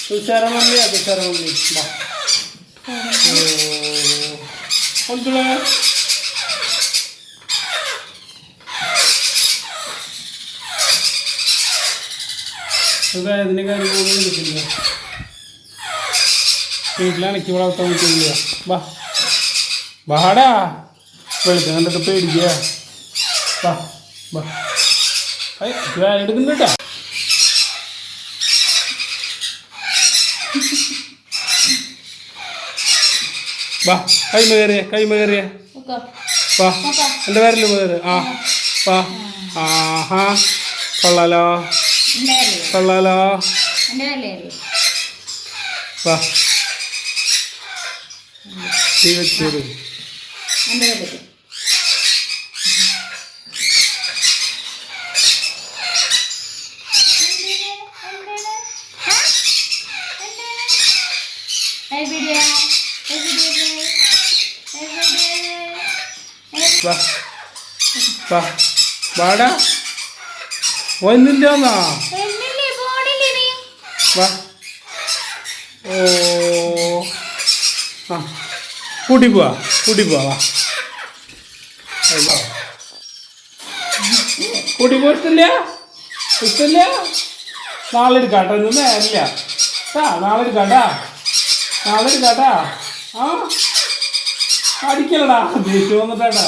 തുഷാരമല്ലിയാ തുഷാരമല്ലി കൊണ്ടുള്ള ഇതിന് കാര്യങ്ങളൊന്നും കിട്ടില്ല. വീട്ടിലാണെങ്കിൽ വളർത്താൻ പറ്റില്ല. വാ വാടാ വെളുത്ത് കണ്ടിട്ട് പേടിക്കുക. വാ വാ എടുക്കുന്നുട്ടാ. വാ കൈമ കയറിയ വാ എൻ്റെ പേരല്ലേ പേര്. ആ വാ ആഹാ കൊള്ളാലോ കൊള്ളാലോ. വാ തീ വെച്ചേര്. വാ വാ വാടാ ഒന്നിൻ്റെ ഒന്നാ. വാ ഓ ആ കൂട്ടി പോവാ വാ കൂട്ടി പോ. ഇഷ്ടമില്ല നാളെ എടുക്കാട്ടോ. ഇന്ന് നേരില്ല നാളെ എടുക്കാട്ടാ ആ അടിക്കലടാ ദേഷ്യം വന്നിട്ടാ.